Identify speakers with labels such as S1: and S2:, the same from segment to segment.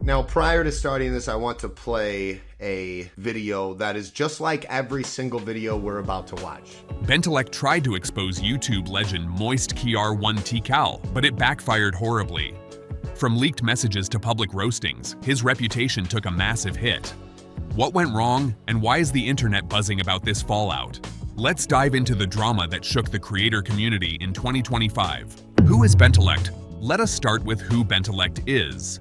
S1: Now, prior to starting this, I want to play a video that is just like every single video we're about to watch.
S2: Bentelek tried to expose YouTube legend moistKR1TCal, but it backfired horribly. From leaked messages to public roastings, his reputation took a massive hit. What went wrong, and why is the internet buzzing about this fallout? Let's dive into the drama that shook the creator community in 2025. Who is Bentelek? Let us start with who Bentelek is.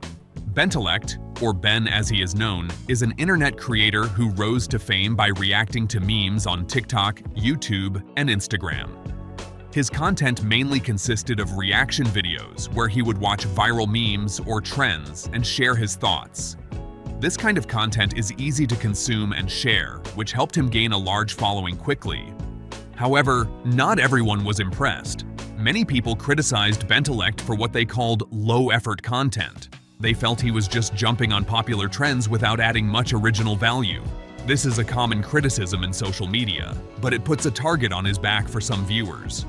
S2: Bentelek, or Ben as he is known, is an internet creator who rose to fame by reacting to memes on TikTok, YouTube, and Instagram. His content mainly consisted of reaction videos where he would watch viral memes or trends and share his thoughts. This kind of content is easy to consume and share, which helped him gain a large following quickly. However, not everyone was impressed. Many people criticized Bentelek for what they called low-effort content. They felt he was just jumping on popular trends without adding much original value. This is a common criticism in social media, but it puts a target on his back for some viewers.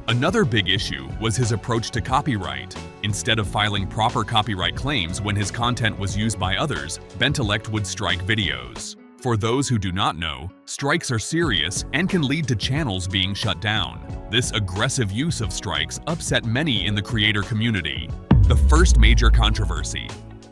S2: Another big issue was his approach to copyright. Instead of filing proper copyright claims when his content was used by others, Bentelek would strike videos. For those who do not know, strikes are serious and can lead to channels being shut down. This aggressive use of strikes upset many in the creator community. The first major controversy.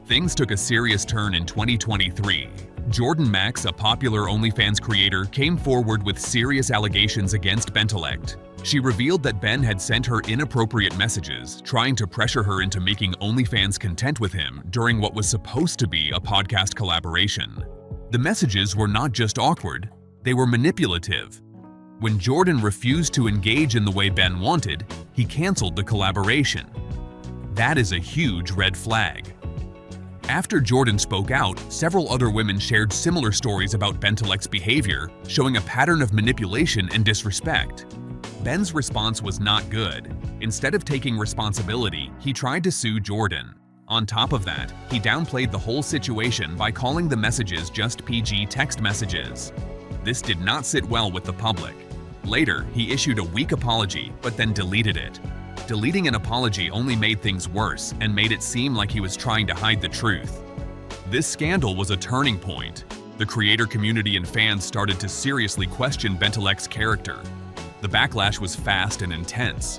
S2: Things took a serious turn in 2023. Jordan Max, a popular OnlyFans creator, came forward with serious allegations against Bentelek. She revealed that Ben had sent her inappropriate messages, trying to pressure her into making OnlyFans content with him during what was supposed to be a podcast collaboration. The messages were not just awkward, they were manipulative. When Jordan refused to engage in the way Ben wanted, he canceled the collaboration. That is a huge red flag. After Jordan spoke out, several other women shared similar stories about Bentelek's behavior, showing a pattern of manipulation and disrespect. Ben's response was not good. Instead of taking responsibility, he tried to sue Jordan. On top of that, he downplayed the whole situation by calling the messages just PG text messages. This did not sit well with the public. Later, he issued a weak apology, but then deleted it. Deleting an apology only made things worse and made it seem like he was trying to hide the truth. This scandal was a turning point. The creator community and fans started to seriously question Bentelek's character. The backlash was fast and intense.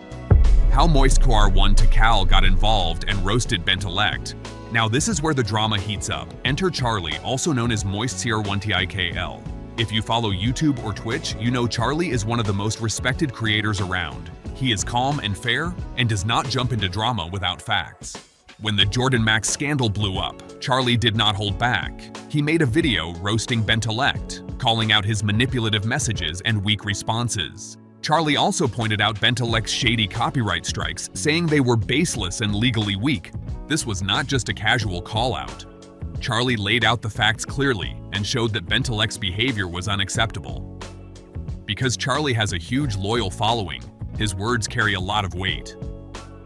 S2: How moistKR1TCal got involved and roasted Bentelek. Now this is where the drama heats up. Enter Charlie, also known as moistKR1TCal. If you follow YouTube or Twitch, you know Charlie is one of the most respected creators around. He is calm and fair and does not jump into drama without facts. When the Jordan Max scandal blew up, Charlie did not hold back. He made a video roasting Bentelek, calling out his manipulative messages and weak responses. Charlie also pointed out Bentelek's shady copyright strikes, saying they were baseless and legally weak. This was not just a casual call-out. Charlie laid out the facts clearly and showed that Bentelek's behavior was unacceptable. Because Charlie has a huge loyal following, his words carry a lot of weight.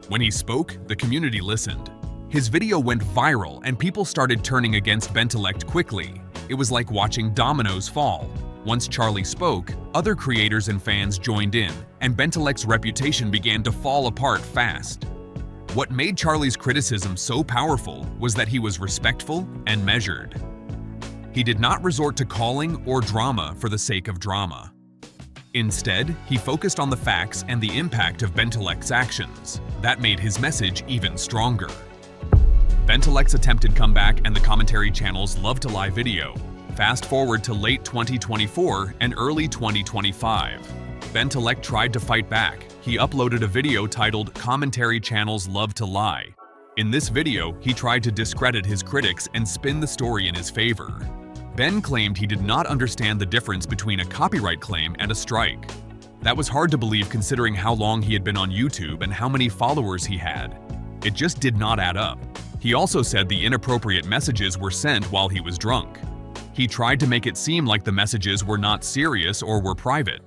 S2: When he spoke, the community listened. His video went viral and people started turning against Bentelek quickly. It was like watching dominoes fall. Once Charlie spoke, other creators and fans joined in, and Bentelek's reputation began to fall apart fast. What made Charlie's criticism so powerful was that he was respectful and measured. He did not resort to calling or drama for the sake of drama. Instead, he focused on the facts and the impact of Bentelek's actions. That made his message even stronger. Bentelek's attempted comeback and the commentary channel's Love to Lie video. Fast forward to late 2024 and early 2025. Bentelek tried to fight back. He uploaded a video titled Commentary Channel's Love to Lie. In this video, he tried to discredit his critics and spin the story in his favor. Ben claimed he did not understand the difference between a copyright claim and a strike. That was hard to believe considering how long he had been on YouTube and how many followers he had. It just did not add up. He also said the inappropriate messages were sent while he was drunk. He tried to make it seem like the messages were not serious or were private.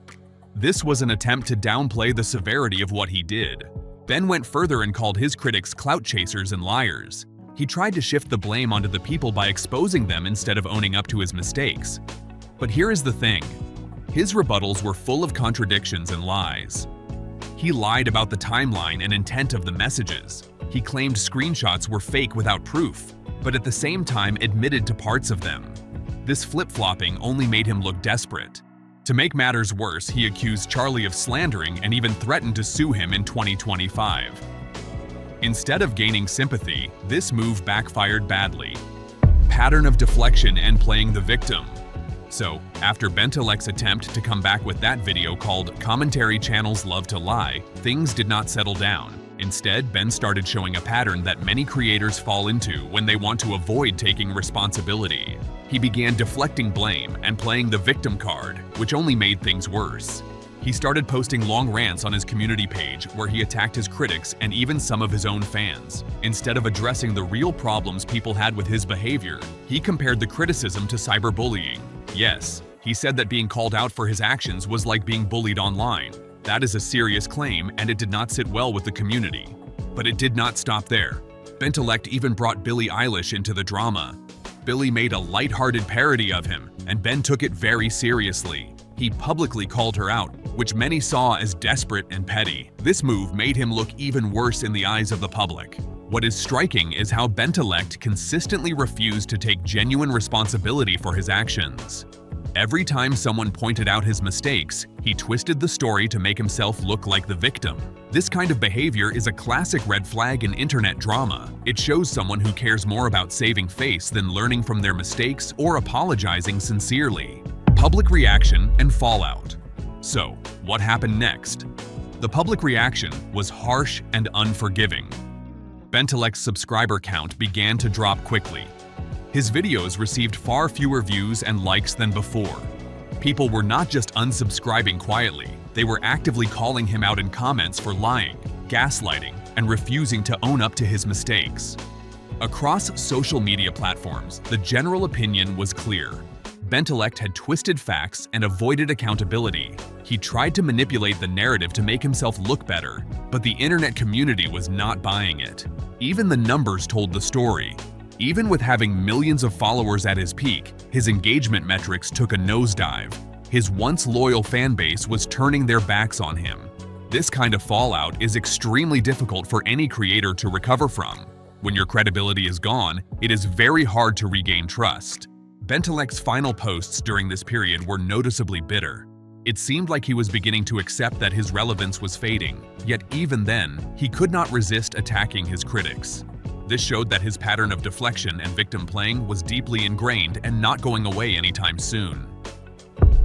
S2: This was an attempt to downplay the severity of what he did. Ben went further and called his critics clout chasers and liars. He tried to shift the blame onto the people by exposing them instead of owning up to his mistakes. But here is the thing. His rebuttals were full of contradictions and lies. He lied about the timeline and intent of the messages. He claimed screenshots were fake without proof. but at the same time admitted to parts of them. This flip-flopping only made him look desperate. To make matters worse, he accused Charlie of slandering and even threatened to sue him in 2025. Instead of gaining sympathy, this move backfired badly. Pattern of deflection and playing the victim. So, after Bentelect's attempt to come back with that video called "Commentary Channels Love to Lie," things did not settle down. Instead, Ben started showing a pattern that many creators fall into when they want to avoid taking responsibility. He began deflecting blame and playing the victim card, which only made things worse. He started posting long rants on his community page where he attacked his critics and even some of his own fans. Instead of addressing the real problems people had with his behavior, he compared the criticism to cyberbullying. Yes, he said that being called out for his actions was like being bullied online. That is a serious claim, and it did not sit well with the community. But it did not stop there. Bentelect even brought Billie Eilish into the drama. Billie made a lighthearted parody of him, and Ben took it very seriously. He publicly called her out, which many saw as desperate and petty. This move made him look even worse in the eyes of the public. What is striking is how Bentelect consistently refused to take genuine responsibility for his actions. Every time someone pointed out his mistakes, he twisted the story to make himself look like the victim. This kind of behavior is a classic red flag in internet drama. It shows someone who cares more about saving face than learning from their mistakes or apologizing sincerely. Public reaction and fallout. So, what happened next? The public reaction was harsh and unforgiving. Bentelect's subscriber count began to drop quickly. His videos received far fewer views and likes than before. People were not just unsubscribing quietly, they were actively calling him out in comments for lying, gaslighting, and refusing to own up to his mistakes. Across social media platforms, the general opinion was clear. Bentelect had twisted facts and avoided accountability. He tried to manipulate the narrative to make himself look better, but the internet community was not buying it. Even the numbers told the story. Even with having millions of followers at his peak, his engagement metrics took a nosedive. His once loyal fan base was turning their backs on him. This kind of fallout is extremely difficult for any creator to recover from. When your credibility is gone, it is very hard to regain trust. Bentelect's final posts during this period were noticeably bitter. It seemed like he was beginning to accept that his relevance was fading, yet even then, he could not resist attacking his critics. This showed that his pattern of deflection and victim playing was deeply ingrained and not going away anytime soon.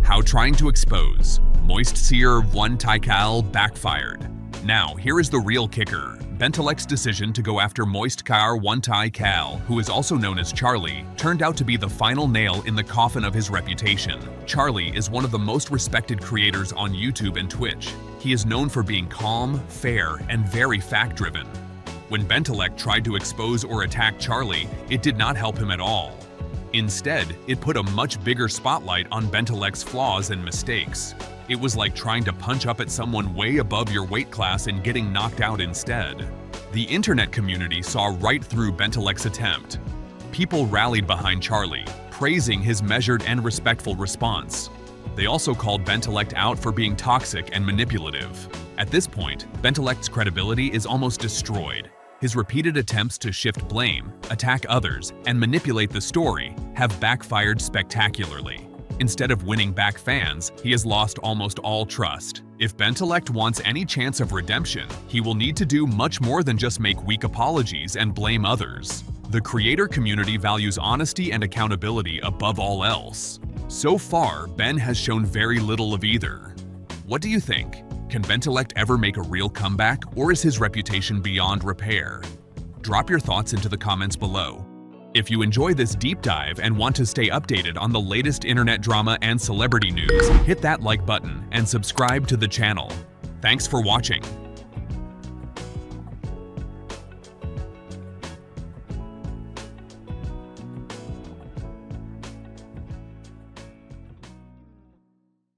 S2: How trying to expose exposé backfired. Now, here is the real kicker. Bentelect's decision to go after exposé, who is also known as Charlie, turned out to be the final nail in the coffin of his reputation. Charlie is one of the most respected creators on YouTube and Twitch. He is known for being calm, fair, and very fact-driven. When Bentelect tried to expose or attack Charlie, it did not help him at all. Instead, it put a much bigger spotlight on Bentelect's flaws and mistakes. It was like trying to punch up at someone way above your weight class and getting knocked out instead. The internet community saw right through Bentelect's attempt. People rallied behind Charlie, praising his measured and respectful response. They also called Bentelect out for being toxic and manipulative. At this point, Bentelect's credibility is almost destroyed. His repeated attempts to shift blame, attack others, and manipulate the story have backfired spectacularly. Instead of winning back fans, he has lost almost all trust. If Bentelect wants any chance of redemption, he will need to do much more than just make weak apologies and blame others. The creator community values honesty and accountability above all else. So far, Ben has shown very little of either. What do you think? Can Bentelect ever make a real comeback, or is his reputation beyond repair? Drop your thoughts into the comments below. If you enjoy this deep dive and want to stay updated on the latest internet drama and celebrity news, hit that like button and subscribe to the channel. Thanks for watching.